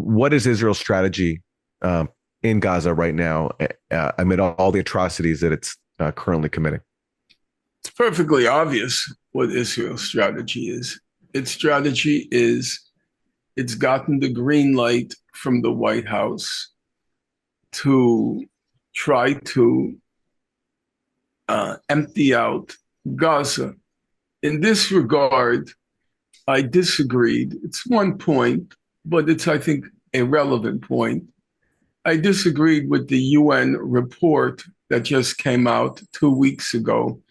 what is Israel's strategy in Gaza right now amid all the atrocities that it's currently committing? It's perfectly obvious what Israel's strategy is. Its strategy is it's gotten the green light from the White House to try to empty out Gaza. In this regard, I disagreed. It's one point, but it's, I think, a relevant point. I disagreed with the UN report that just came out 2 weeks ago,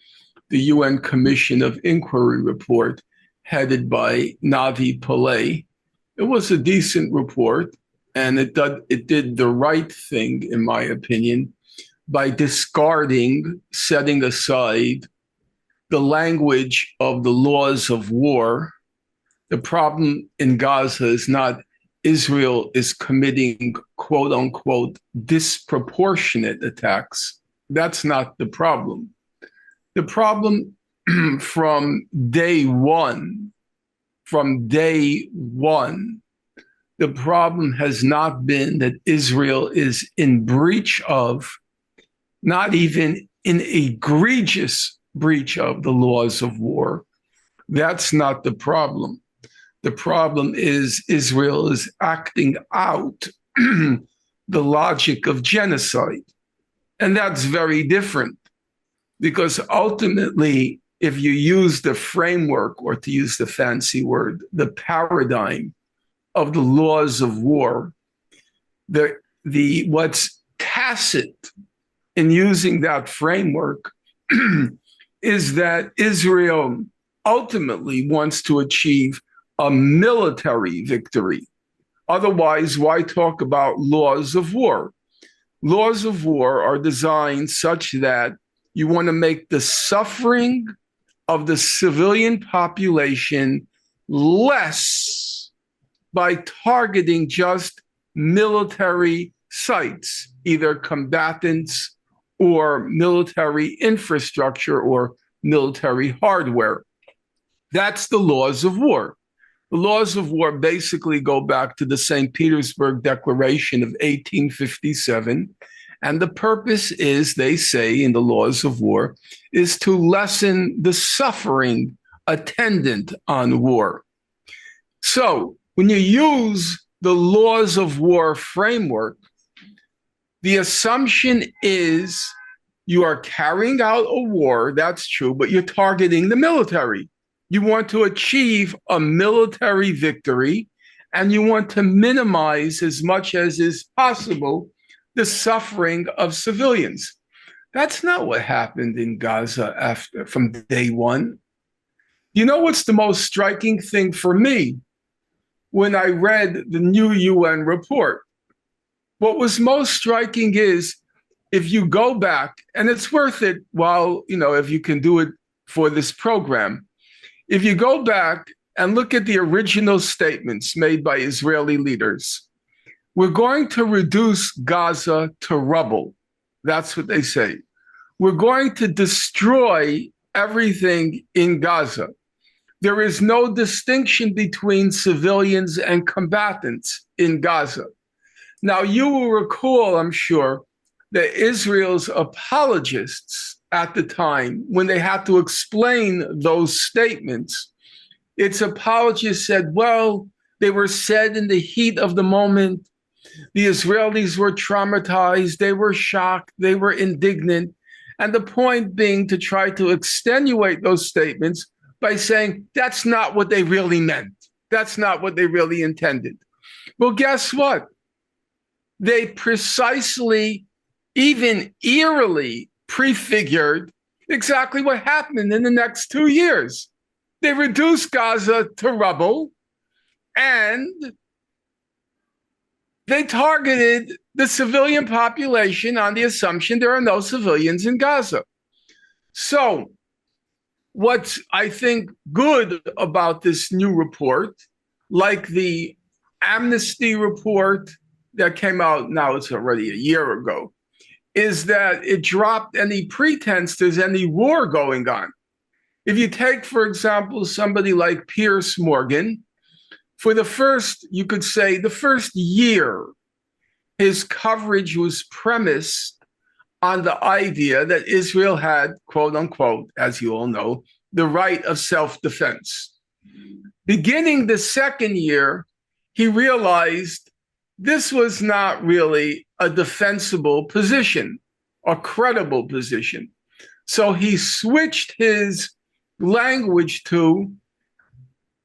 the UN Commission of Inquiry report headed by Navi Pillay. It was a decent report, and it did the right thing, in my opinion, by discarding, setting aside the language of the laws of war. The problem in Gaza is not Israel is committing quote unquote disproportionate attacks. That's not the problem. The problem from day one, the problem has not been that Israel is in breach of, not even in egregious breach of the laws of war. That's not the problem. The problem is Israel is acting out the logic of genocide. And that's very different because ultimately, if you use the framework, or to use the fancy word, the paradigm of the laws of war, what's tacit in using that framework is that Israel ultimately wants to achieve a military victory. Otherwise, why talk about laws of war? Laws of war are designed such that you want to make the suffering of the civilian population less by targeting just military sites, either combatants or military infrastructure or military hardware. That's the laws of war. The laws of war basically go back to the St. Petersburg Declaration of 1857. And the purpose is, they say in the laws of war, is to lessen the suffering attendant on war. So when you use the laws of war framework, the assumption is you are carrying out a war, that's true, but you're targeting the military. You want to achieve a military victory, and you want to minimize as much as is possible the suffering of civilians. That's not what happened in Gaza from day one. You know what's the most striking thing for me when I read the new UN report? What was most striking is if you go back, and it's worth it while, if you can do it for this program, if you go back and look at the original statements made by Israeli leaders, we're going to reduce Gaza to rubble. That's what they say. We're going to destroy everything in Gaza. There is no distinction between civilians and combatants in Gaza. Now, you will recall, I'm sure, that Israel's apologists at the time, when they had to explain those statements, its apologists said, well, they were said in the heat of the moment. The Israelis were traumatized, they were shocked, they were indignant. And the point being to try to extenuate those statements by saying that's not what they really meant. That's not what they really intended. Well, guess what? They precisely, even eerily, prefigured exactly what happened in the next 2 years. They reduced Gaza to rubble, and they targeted the civilian population on the assumption there are no civilians in Gaza. So what's, I think, good about this new report, like the amnesty report that came out, now it's already a year ago, is that it dropped any pretense there's any war going on. If you take, for example, somebody like Piers Morgan, For the first, you could say, the first year, his coverage was premised on the idea that Israel had, quote unquote, as you all know, the right of self-defense. Beginning the second year, he realized this was not really a defensible position, a credible position. So he switched his language to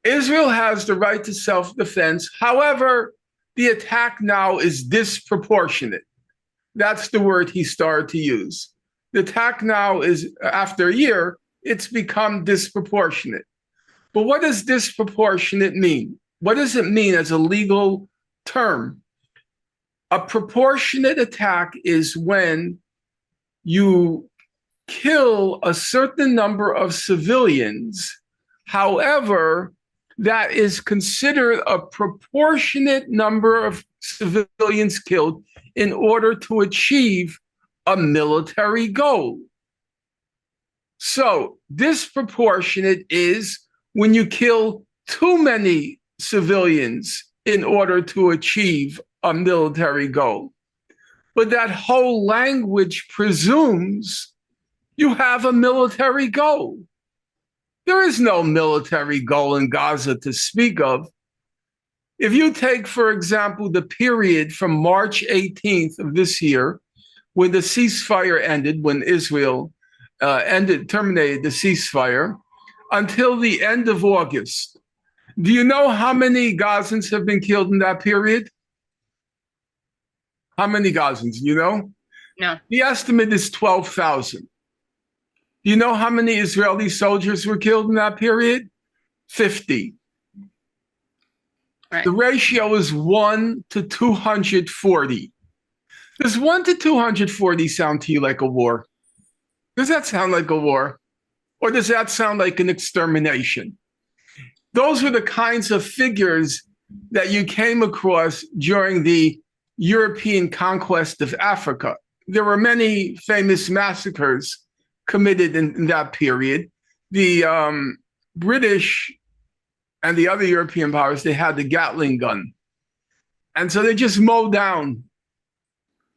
Israel has the right to self-defense. However, the attack now is disproportionate. That's the word he started to use. The attack now is, after a year, it's become disproportionate. But what does disproportionate mean? What does it mean as a legal term? A proportionate attack is when you kill a certain number of civilians. However, that is considered a proportionate number of civilians killed in order to achieve a military goal. So disproportionate is when you kill too many civilians in order to achieve a military goal. But that whole language presumes you have a military goal. There is no military goal in Gaza to speak of. If you take, for example, the period from March 18th of this year, when the ceasefire ended, when Israel terminated the ceasefire, until the end of August, do you know how many Gazans have been killed in that period? How many Gazans, you know? No. The estimate is 12,000. Do you know how many Israeli soldiers were killed in that period? 50. Right. The ratio is 1 to 240. Does 1 to 240 sound to you like a war? Does that sound like a war? Or does that sound like an extermination? Those were the kinds of figures that you came across during the European conquest of Africa. There were many famous massacres committed in that period. The British and the other European powers, they had the Gatling gun. And so they just mow down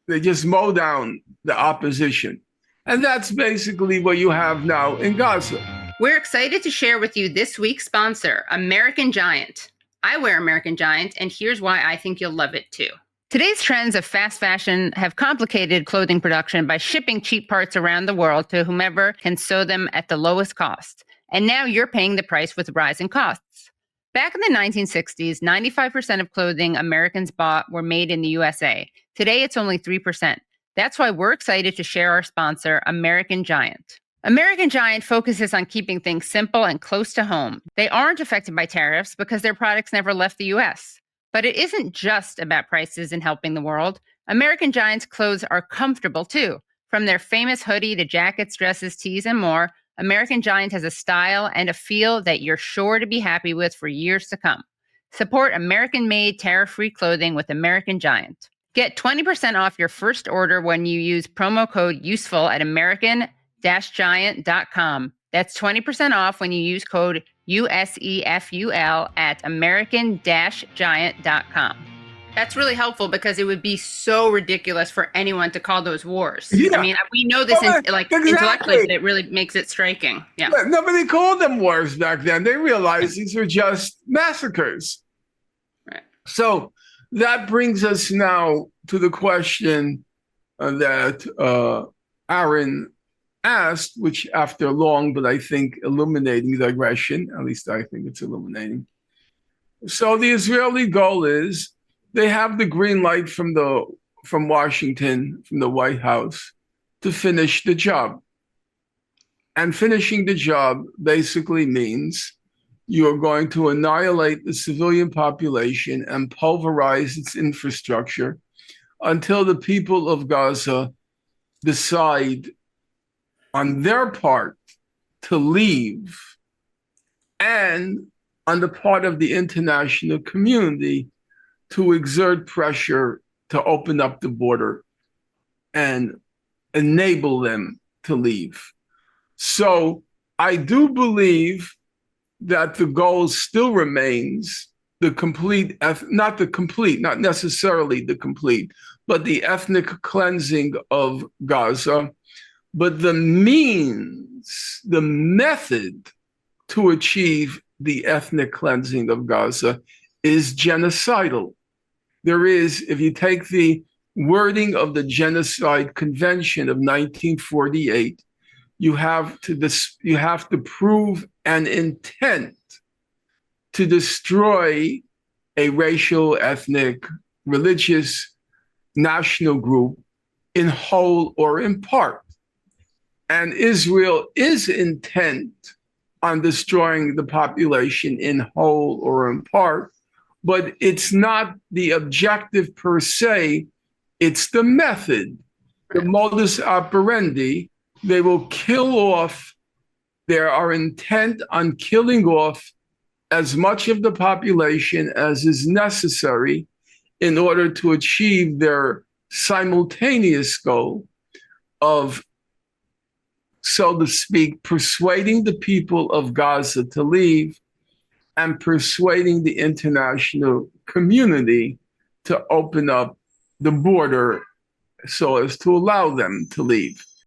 the opposition. And that's basically what you have now in Gaza. We're excited to share with you this week's sponsor, American Giant. I wear American Giant, and here's why I think you'll love it too. Today's trends of fast fashion have complicated clothing production by shipping cheap parts around the world to whomever can sew them at the lowest cost. And now you're paying the price with rising costs. Back in the 1960s, 95% of clothing Americans bought were made in the USA. Today, it's only 3%. That's why we're excited to share our sponsor, American Giant. American Giant focuses on keeping things simple and close to home. They aren't affected by tariffs because their products never left the US. But it isn't just about prices and helping the world. American Giant's clothes are comfortable too. From their famous hoodie to jackets, dresses, tees, and more, American Giant has a style and a feel that you're sure to be happy with for years to come. Support American-made, tariff-free clothing with American Giant. Get 20% off your first order when you use promo code USEFUL at American-Giant.com. That's 20% off when you use code USEFUL at American-Giant.com. That's really helpful because it would be so ridiculous for anyone to call those wars. Yeah. I mean, we know this Exactly. intellectually, but it really makes it striking. Yeah. But nobody called them wars back then. They realized these were just massacres. Right. So that brings us now to the question that Aaron asked, which after long, but I think illuminating digression, at least I think it's illuminating. So the Israeli goal is they have the green light from Washington, from the White House, to finish the job. And finishing the job basically means you are going to annihilate the civilian population and pulverize its infrastructure until the people of Gaza decide on their part to leave, and on the part of the international community to exert pressure to open up the border and enable them to leave. So I do believe that the goal still remains the complete, not necessarily the complete, but the ethnic cleansing of Gaza. But the means, the method to achieve the ethnic cleansing of Gaza is genocidal. There is, if you take the wording of the Genocide Convention of 1948, you have to prove an intent to destroy a racial, ethnic, religious, national group in whole or in part. And Israel is intent on destroying the population in whole or in part, but it's not the objective per se, it's the method, the modus operandi. They will kill off, they are intent on killing off as much of the population as is necessary in order to achieve their simultaneous goal of, so to speak, persuading the people of Gaza to leave and persuading the international community to open up the border so as to allow them to leave.